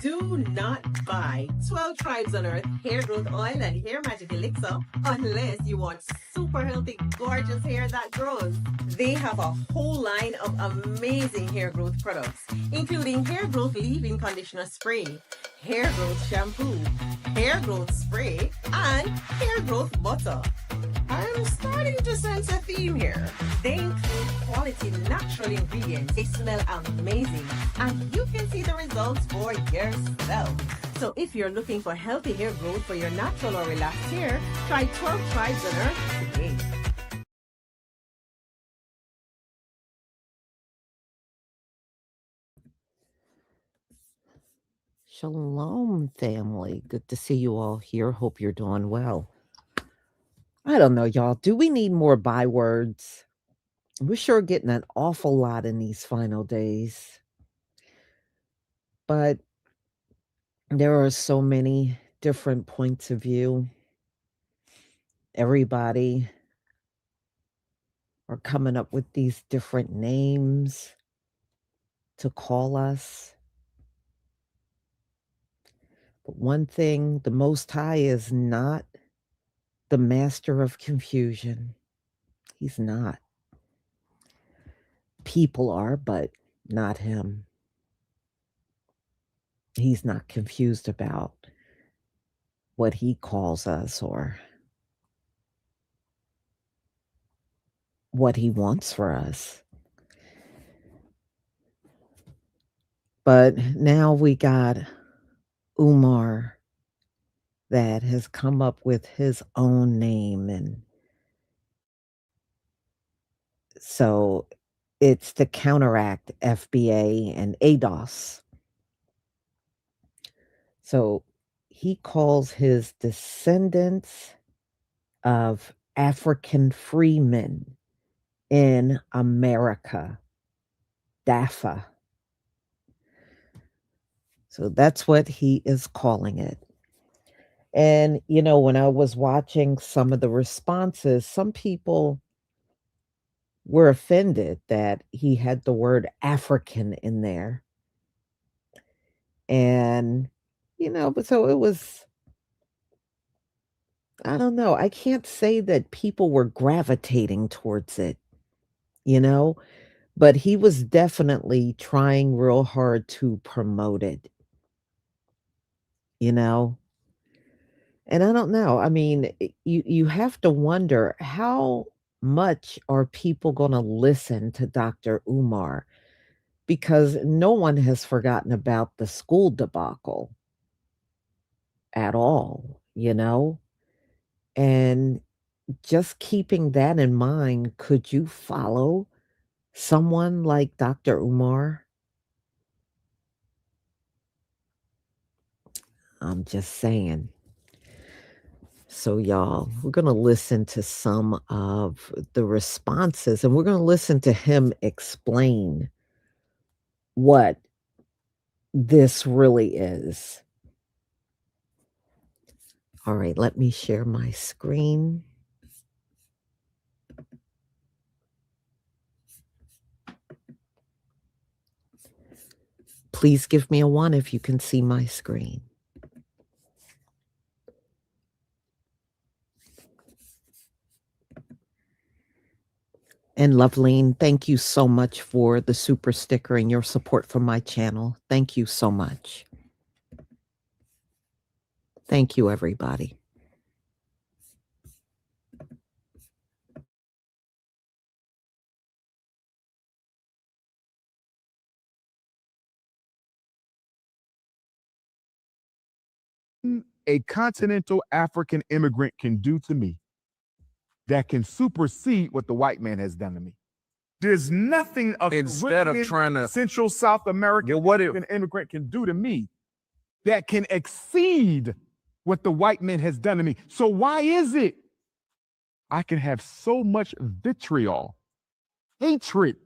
Do not buy 12 Tribes on Earth hair growth oil and hair magic elixir unless you want super healthy, gorgeous hair that grows. They have a whole line of amazing hair growth products, including hair growth leave-in conditioner spray, hair growth shampoo, hair growth spray, and hair growth butter. I'm starting to sense a theme here. They include quality natural ingredients. They smell amazing, and you can see the results for yourself. So if you're looking for healthy hair growth for your natural or relaxed hair, try 12 Tribes on Earth today. Shalom, family. Good to see you all here. Hope you're doing well. I don't know, y'all. Do we need more bywords? We're sure getting an awful lot in these final days. But there are so many different points of view. Everybody are coming up with these different names to call us. But one thing, the Most High is not the master of confusion. He's not. People are, but not him. He's not confused about what he calls us or what he wants for us. But now we got Umar that has come up with his own name, and so it's to counteract FBA and ADOS. So he calls his descendants of African freemen in America DAFA. So that's what he is calling it. And, you know, when I was watching some of the responses, some people were offended that he had the word African in there. And, you know, but so it was, I don't know. I can't say that people were gravitating towards it, you know, but he was definitely trying real hard to promote it, you know. And I don't know. I mean, you have to wonder how much are people going to listen to Dr. Umar, because no one has forgotten about the school debacle at all, you know? And just keeping that in mind, could you follow someone like Dr. Umar? I'm just saying. So, y'all, we're going to listen to some of the responses, and we're going to listen to him explain what this really is. All right, let me share my screen. Please give me a 1 if you can see my screen. And Loveline, thank you so much for the super sticker and your support for my channel. Thank you so much. Thank you, everybody. A continental African immigrant can do to me that can supersede what the white man has done to me. There's nothing a Instead of trying to Central South American immigrant can do to me that can exceed what the white man has done to me. So why is it I can have so much vitriol, hatred,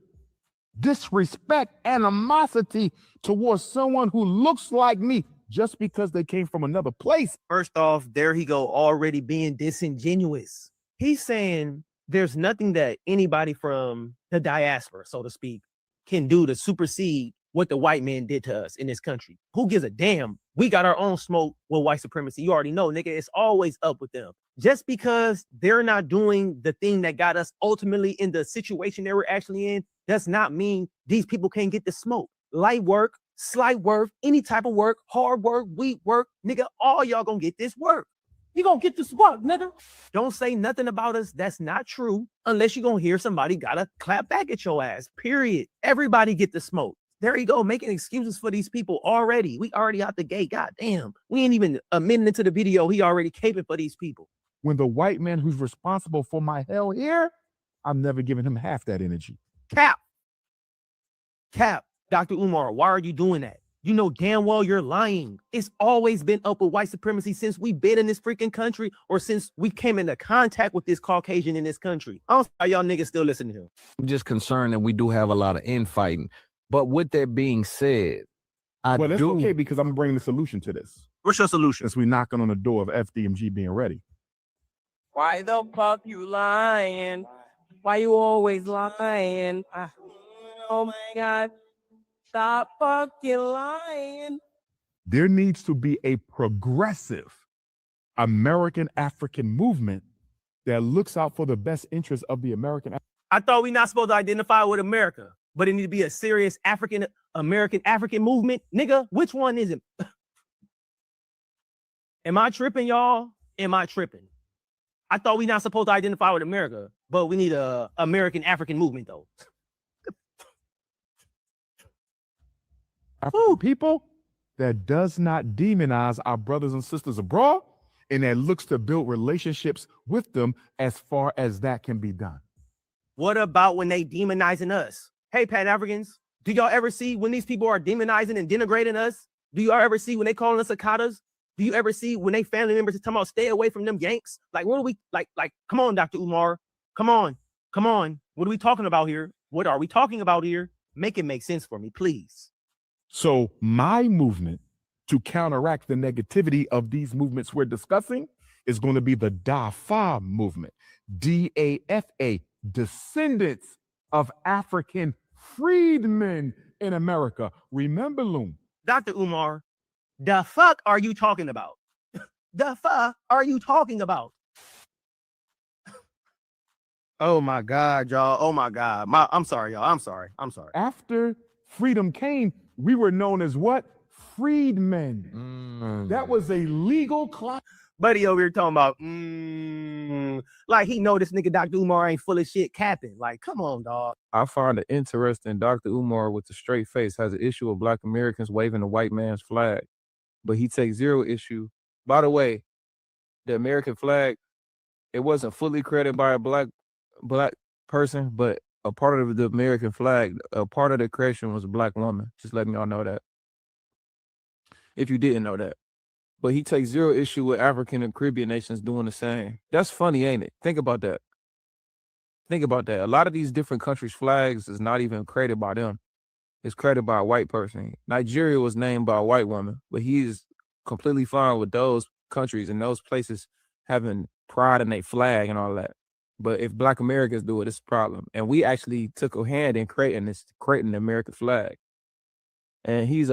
disrespect, animosity towards someone who looks like me just because they came from another place? First off, there he go, already being disingenuous. He's saying there's nothing that anybody from the diaspora, so to speak, can do to supersede what the white man did to us in this country. Who gives a damn? We got our own smoke with white supremacy. You already know, nigga, it's always up with them. Just because they're not doing the thing that got us ultimately in the situation they were actually in, does not mean these people can't get the smoke. Light work, slight work, any type of work, hard work, weak work, nigga, all y'all gonna get this work. You gonna get this work, nigga. Don't say nothing about us that's not true unless you gonna hear somebody gotta clap back at your ass, period. Everybody get the smoke. There you go, making excuses for these people already. We already out the gate, goddamn. We ain't even a minute into the video, he already caping for these people. When the white man who's responsible for my hell here, I'm never giving him half that energy. Cap, Dr. Umar, why are you doing that? You know damn well you're lying. It's always been up with white supremacy since we've been in this freaking country or since we came into contact with this Caucasian in this country. I don't see how y'all niggas still listening to him. I'm just concerned that we do have a lot of infighting. But with that being said, Well, that's okay because I'm bringing the solution to this. What's your solution? Since we're knocking on the door of FDMG being ready. Why the fuck you lying? Why you always lying? Oh my God. Stop fucking lying. There needs to be a progressive American African movement that looks out for the best interests of the American. I thought we not supposed to identify with America, but it need to be a serious American movement. Nigga, which one is it? Am I tripping, y'all? Am I tripping? I thought we not supposed to identify with America, but we need a American African movement though. People that does not demonize our brothers and sisters abroad and that looks to build relationships with them as far as that can be done. What about when they demonizing us? Hey, Pan-Africans, do y'all ever see when these people are demonizing and denigrating us? Do y'all ever see when they calling us cicadas? Do you ever see when they family members are talking about stay away from them Yanks? Like, what are we, like, come on, Dr. Umar, come on. What are we talking about here? What are we talking about here? Make it make sense for me, please. So my movement to counteract the negativity of these movements we're discussing is going to be the DAFA movement, DAFA, descendants of African freedmen in America. Remember, Loom. Dr. Umar, the fuck are you talking about? The fuck are you talking about? Oh my God, y'all. Oh my God. I'm sorry, y'all. I'm sorry. After freedom came, we were known as what? Freedmen. That was a legal class. Buddy over here talking about, like he know this nigga Dr. Umar ain't full of shit capping. Like, come on, dog. I find it interesting Dr. Umar with the straight face has an issue with Black Americans waving the white man's flag, but he takes zero issue. By the way, the American flag, it wasn't fully created by a black person, but a part of the American flag, a part of the creation was a Black woman. Just letting y'all know that. If you didn't know that. But he takes zero issue with African and Caribbean nations doing the same. That's funny, ain't it? Think about that. A lot of these different countries' flags is not even created by them. It's created by a white person. Nigeria was named by a white woman, but he's completely fine with those countries and those places having pride in their flag and all that. But if Black Americans do it, it's a problem. And we actually took a hand in creating the American flag. And he's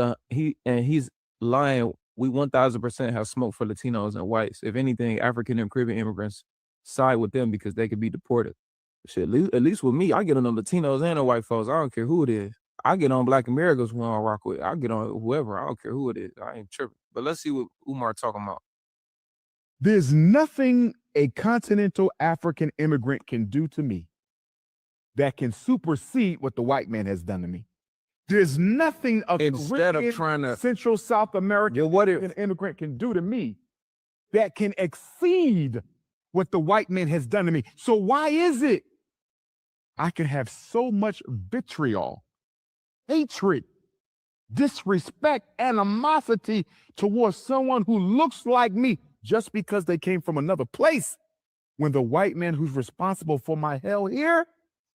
lying. We 1000% have smoke for Latinos and whites. If anything, African and Caribbean immigrants side with them because they could be deported. Shit, at least with me, I get on the Latinos and the white folks. I don't care who it is. I get on Black Americans who I rock with. I get on whoever. I don't care who it is. I ain't tripping. But let's see what Umar talking about. There's nothing a continental African immigrant can do to me that can supersede what the white man has done to me. There's nothing a Central South American immigrant can do to me that can exceed what the white man has done to me. So why is it I can have so much vitriol, hatred, disrespect, animosity towards someone who looks like me just because they came from another place, when the white man who's responsible for my hell here,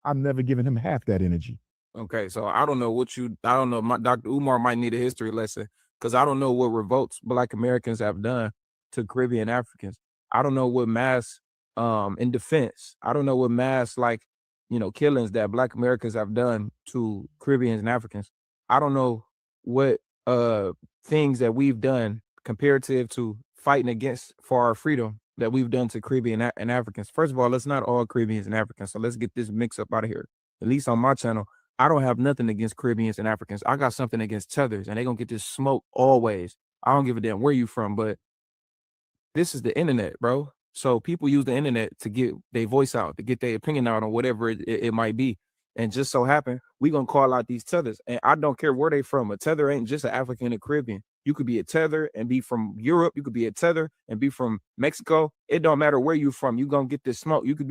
I'm never giving him half that energy. Okay, so I don't know Dr. Umar might need a history lesson because I don't know what revolts Black Americans have done to Caribbean Africans. I don't know what mass in defense. I don't know what mass killings that Black Americans have done to Caribbeans and Africans. I don't know what things that we've done comparative to fighting against for our freedom that we've done to Caribbean and Africans. First of all, let's not all Caribbeans and Africans. So let's get this mix up out of here. At least on my channel, I don't have nothing against Caribbeans and Africans. I got something against tethers, and they're gonna get this smoke always. I don't give a damn where you from, but this is the internet, bro. So people use the internet to get their voice out, to get their opinion out on whatever it might be. And just so happen, we gonna call out these tethers. And I don't care where they from. A tether ain't just an African and Caribbean. You could be a tether and be from Europe. You could be a tether and be from Mexico. It don't matter where you from. You gonna get this smoke. You could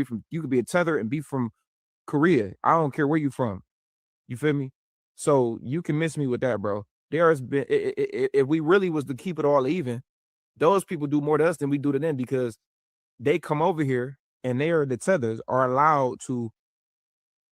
be a tether and be from Korea. I don't care where you from. You feel me? So you can miss me with that, bro. There has been, if we really was to keep it all even, those people do more to us than we do to them, because they come over here and the tethers are allowed to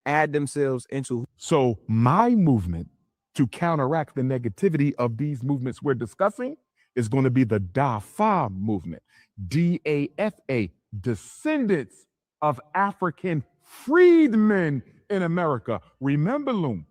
add themselves into. So my movement to counteract the negativity of these movements we're discussing is going to be the DAFA movement. DAFA, descendants of African freedmen in America. Remember, Loom,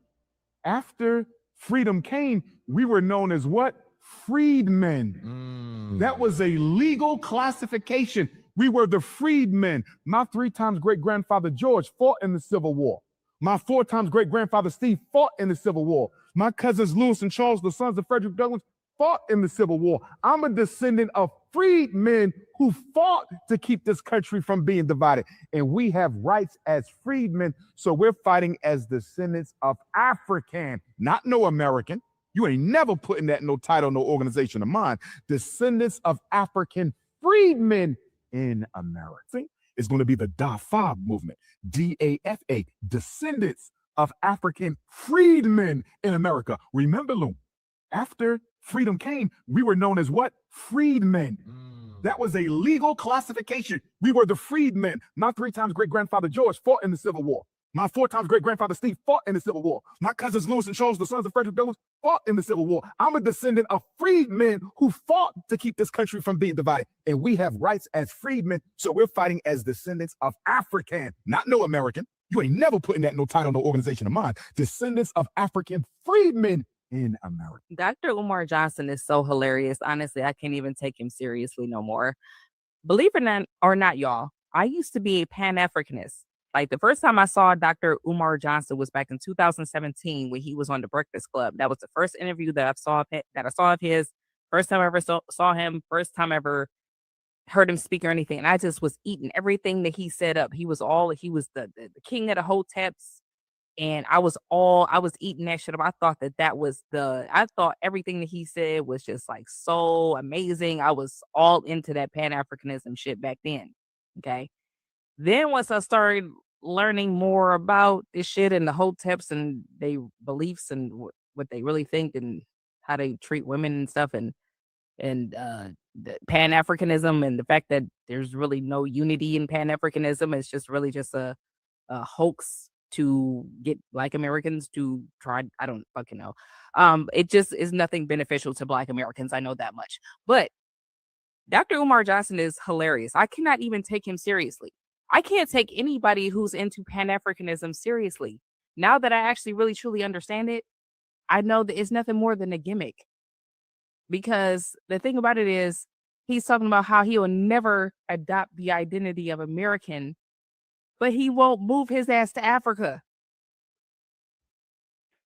after freedom came, we were known as what? Freedmen. That was a legal classification. We were the freedmen. My 3 times great-grandfather George fought in the Civil War. My 4 times great-grandfather Steve fought in the Civil War. My cousins Lewis and Charles, the sons of Frederick Douglass, fought in the Civil War. I'm a descendant of freedmen who fought to keep this country from being divided. And we have rights as freedmen, so we're fighting as descendants of African, not no American. You ain't never putting that in no title, no organization of mine. Descendants of African freedmen in America. See? It's going to be the DAFA movement. DAFA, descendants of African freedmen in America. Remember, Loom, after freedom came, we were known as what? Freedmen. That was a legal classification. We were the freedmen. My 3 times great-grandfather George fought in the Civil War. My 4 times great-grandfather Steve fought in the Civil War. My cousins Lewis and Charles, the sons of Frederick Douglass, fought in the Civil War. I'm a descendant of freedmen who fought to keep this country from being divided. And we have rights as freedmen, so we're fighting as descendants of African, not no American. You ain't never putting that in no title, no organization of mine. Descendants of African freedmen in America. Dr. Umar Johnson is so hilarious. Honestly, I can't even take him seriously no more. Believe it or not, y'all, I used to be a pan-Africanist. Like, the first time I saw Dr. Umar Johnson was back in 2017 when he was on the Breakfast Club. That was the first interview that I saw of his. First time I ever saw him. First time I ever heard him speak or anything. And I just was eating everything that he set up. He was the king of the hoteps. And I was eating that shit up. I thought everything that he said was just like so amazing. I was all into that Pan-Africanism shit back then. Okay. Then once I started learning more about this shit and the hoteps and their beliefs and what they really think and how they treat women and stuff, and the Pan-Africanism and the fact that there's really no unity in Pan-Africanism, it's just really just a hoax to get Black Americans to try. I don't fucking know. It just is nothing beneficial to Black Americans. I know that much. But Dr. Umar Johnson is hilarious. I cannot even take him seriously. I can't take anybody who's into Pan-Africanism seriously. Now that I actually really truly understand it, I know that it's nothing more than a gimmick. Because the thing about it is, he's talking about how he will never adopt the identity of American, but he won't move his ass to Africa.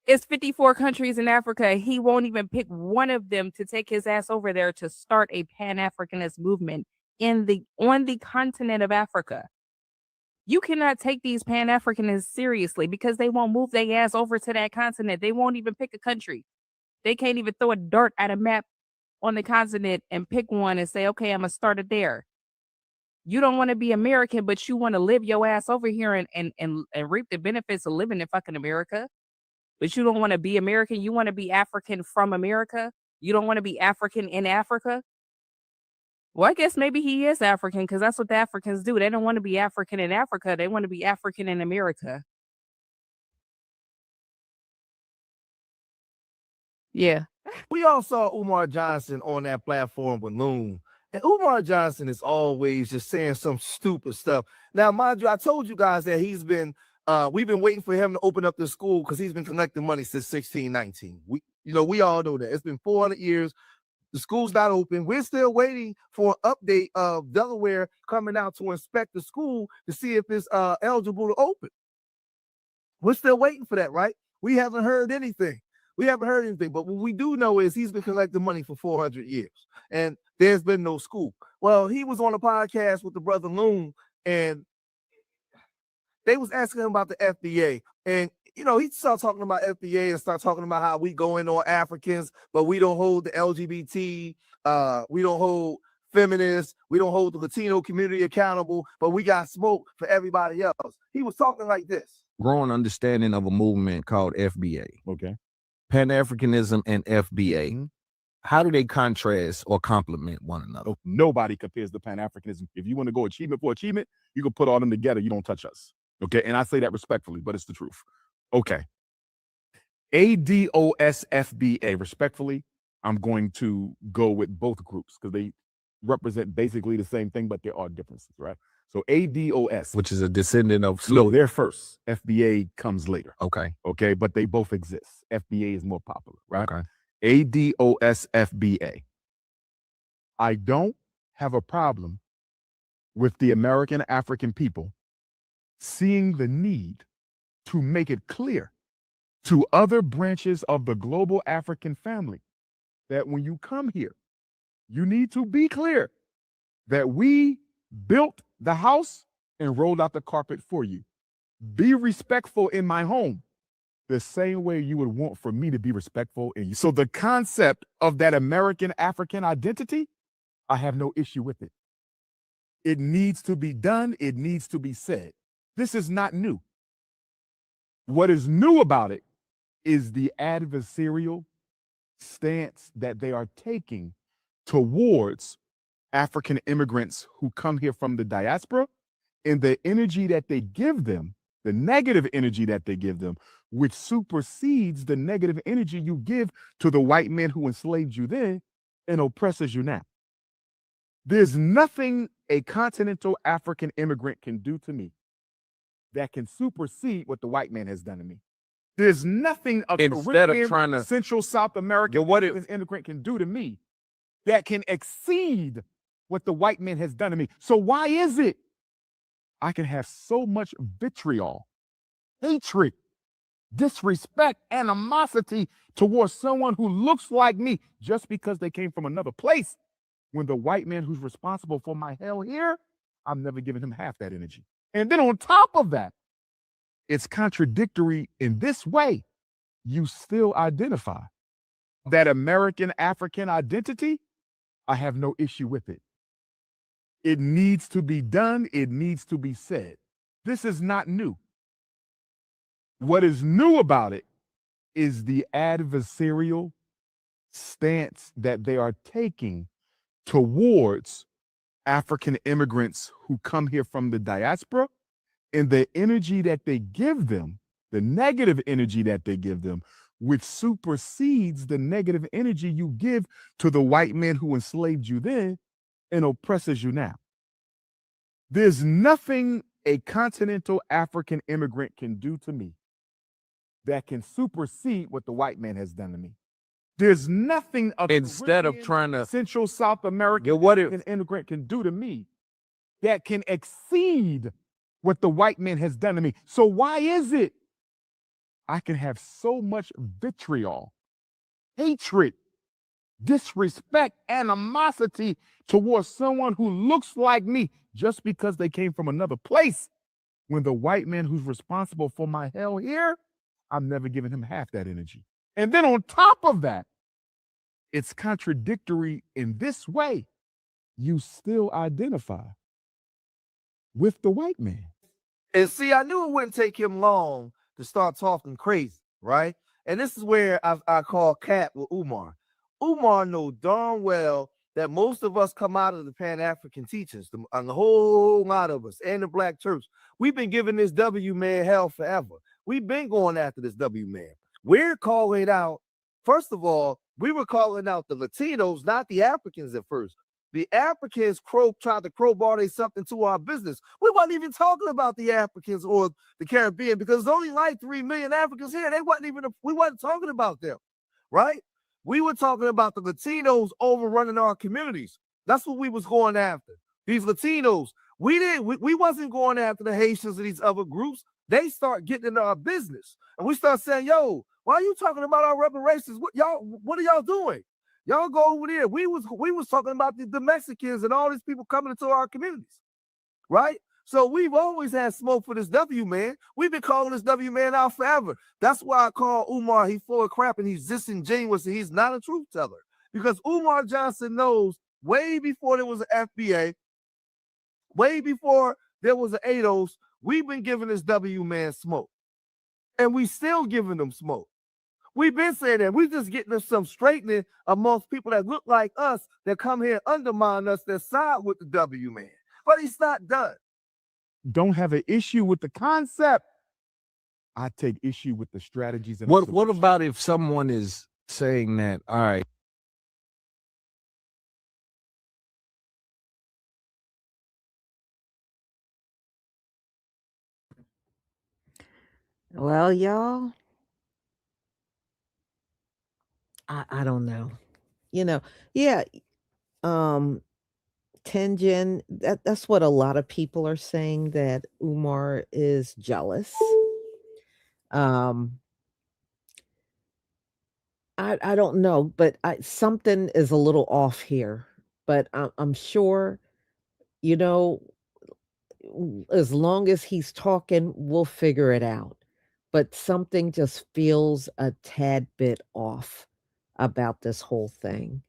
It's 54 countries in Africa. He won't even pick one of them to take his ass over there to start a Pan-Africanist movement on the continent of Africa. You cannot take these Pan-Africanists seriously because they won't move their ass over to that continent. They won't even pick a country. They can't even throw a dart at a map on the continent and pick one and say, okay, I'm going to start it there. You don't want to be American, but you want to live your ass over here and reap the benefits of living in fucking America. But you don't want to be American. You want to be African from America. You don't want to be African in Africa. Well, I guess maybe he is African because that's what the Africans do. They don't want to be African in Africa. They want to be African in America. Yeah. We all saw Umar Johnson on that platform with Loon. And Umar Johnson is always just saying some stupid stuff. Now, mind you, I told you guys that he's been We've been waiting for him to open up the school because he's been collecting money since 1619. We all know that. It's been 400 years. The school's not open. We're still waiting for an update of Delaware coming out to inspect the school to see if it's eligible to open. We're still waiting for that, right? We haven't heard anything. But what we do know is he's been collecting money for 400 years, and there's been no school. Well, he was on a podcast with the brother Loon, and they was asking him about the FBA. And, he started talking about FBA and started talking about how we go in on Africans, but we don't hold the LGBT, we don't hold feminists, we don't hold the Latino community accountable, but we got smoke for everybody else. He was talking like this. Growing understanding of a movement called FBA. Okay. Pan-Africanism and FBA. Mm-hmm. How do they contrast or complement one another? Nobody compares to Pan-Africanism. If you want to go achievement for achievement, you can put all them together. You don't touch us. Okay. And I say that respectfully, but it's the truth. Okay. ADOSFBA, respectfully, I'm going to go with both groups because they represent basically the same thing, but there are differences, right? So ADOS, Which is a descendant of no, they're first. FBA comes later. Okay. Okay, but they both exist. FBA is more popular, right? Okay. ADOSFBA. I don't have a problem with the American African people seeing the need to make it clear to other branches of the global African family that when you come here, you need to be clear that we built the house and rolled out the carpet for you. Be respectful in my home the same way you would want for me to be respectful in you. So the concept of that American African identity, I have no issue with it. It needs to be done. It needs to be said. This is not new. What is new about it is the adversarial stance that they are taking towards African immigrants who come here from the diaspora, and the energy that they give them, the negative energy that they give them, which supersedes the negative energy you give to the white man who enslaved you then and oppresses you now. There's nothing a continental African immigrant can do to me that can supersede what the white man has done to me. There's nothing a Instead of Caribbean, trying to- Central South American immigrant can do to me that can exceed what the white man has done to me. So why is it I can have so much vitriol, hatred, disrespect, animosity towards someone who looks like me just because they came from another place, when the white man who's responsible for my hell here, I'm never giving him half that energy. And then on top of that, it's contradictory in this way. You still identify that American African identity. I have no issue with it. It needs to be done. It needs to be said. This is not new. What is new about it is the adversarial stance that they are taking towards African immigrants who come here from the diaspora, and the energy that they give them, the negative energy that they give them, which supersedes the negative energy you give to the white man who enslaved you then and oppresses you now. There's nothing a continental African immigrant can do to me that can supersede what the white man has done to me. There's nothing a Instead of Caribbean, trying to- Central South American Yeah, what if- immigrant can do to me that can exceed what the white man has done to me. So why is it I can have so much vitriol, hatred, disrespect, animosity towards someone who looks like me just because they came from another place, when the white man who's responsible for my hell here, I'm never giving him half that energy. And then on top of that, it's contradictory in this way. You still identify with the white man. And see, I knew it wouldn't take him long to start talking crazy, right? And this is where I call cap with Umar. Umar knows darn well that most of us come out of the Pan-African teachings, and the whole lot of us, and the Black church. We've been giving this W man hell forever. We've been going after this W man. We're calling out, first of all, we were calling out the Latinos, not the Africans at first. The Africans tried to crowbar something to our business. We wasn't even talking about the Africans or the Caribbean because there's only like 3 million Africans here. We wasn't talking about them, right? We were talking about the Latinos overrunning our communities. That's what we was going after. These Latinos. We wasn't going after the Haitians and these other groups. They start getting into our business. And we start saying, yo, why are you talking about our reparations? What are y'all doing? Y'all go over there. We was talking about the Mexicans and all these people coming into our communities, right? So we've always had smoke for this W man. We've been calling this W man out forever. That's why I call Umar, he's full of crap and he's disingenuous and he's not a truth teller. Because Umar Johnson knows way before there was an FBA, way before there was an ADOS, we've been giving this W man smoke. And we still giving them smoke. We've been saying that. We're just getting some straightening amongst people that look like us, that come here and undermine us, that side with the W man. But he's not done. Don't have an issue with the concept. I take issue with the strategies. And What about if someone is saying that, all right, Well, y'all, I don't know. Yeah, Tenjin, that's what a lot of people are saying, that Umar is jealous. Um, I don't know, but something is a little off here. But I'm sure, you know, as long as he's talking, we'll figure it out. But something just feels a tad bit off about this whole thing.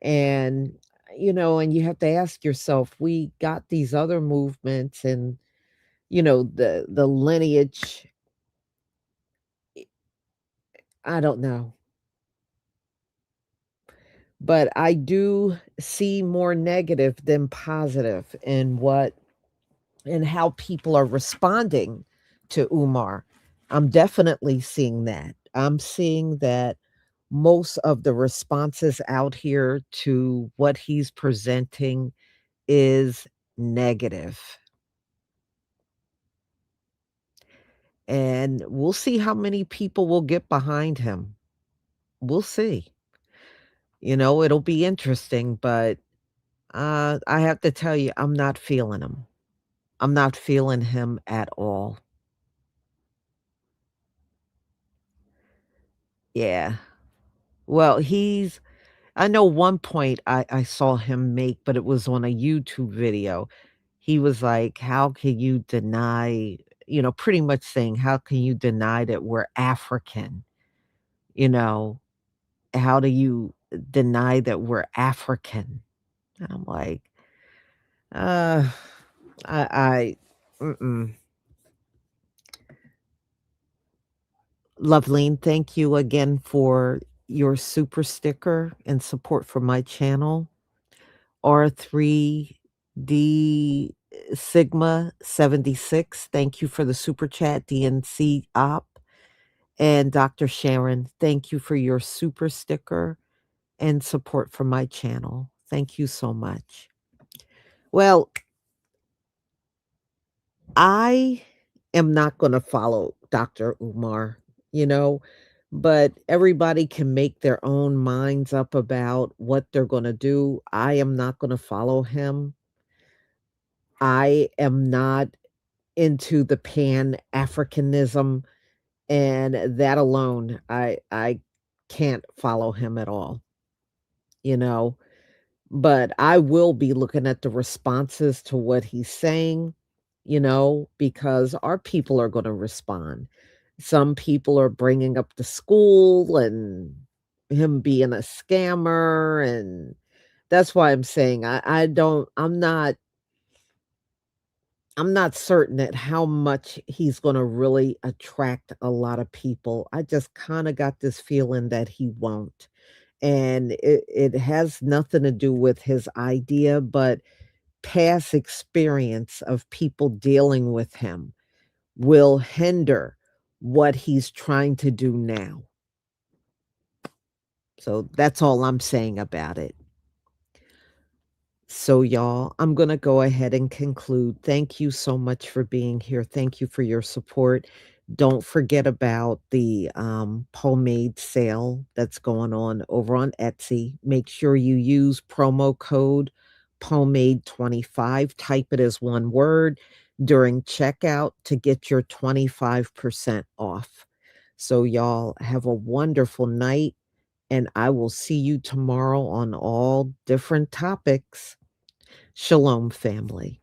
And, and you have to ask yourself, we got these other movements and, the lineage. I don't know. But I do see more negative than positive in how people are responding to Umar. I'm definitely seeing that. I'm seeing that most of the responses out here to what he's presenting is negative. And we'll see how many people will get behind him. We'll see. It'll be interesting, but I have to tell you, I'm not feeling him. I'm not feeling him at all. Yeah. Well, I know one point I saw him make, but it was on a YouTube video. He was like, how can you deny, pretty much saying, how can you deny that we're African? You know, how do you deny that we're African? And I'm like, uh, mm-mm. Loveline, thank you again for your super sticker and support for my channel. R3D Sigma 76, thank you for the super chat. DNC Op and Dr. Sharon, thank you for your super sticker and support for my channel. Thank you so much. Well, I am not going to follow Dr. Umar, but everybody can make their own minds up about what they're going to do. I am not going to follow him. I am not into the pan-Africanism, and that alone, I can't follow him at all, but I will be looking at the responses to what he's saying, because our people are going to respond. Some people are bringing up the school and him being a scammer, and that's why I'm saying I'm not certain at how much he's going to really attract a lot of people. I just kind of got this feeling that he won't. And it has nothing to do with his idea, but past experience of people dealing with him will hinder what he's trying to do now. So that's all I'm saying about it. So, y'all, I'm going to go ahead and conclude. Thank you so much for being here. Thank you for your support. Don't forget about the pomade sale that's going on over on Etsy. Make sure you use promo code pomade25. Type it as one word during checkout to get your 25% off. So, y'all, have a wonderful night, and I will see you tomorrow on all different topics. Shalom, family.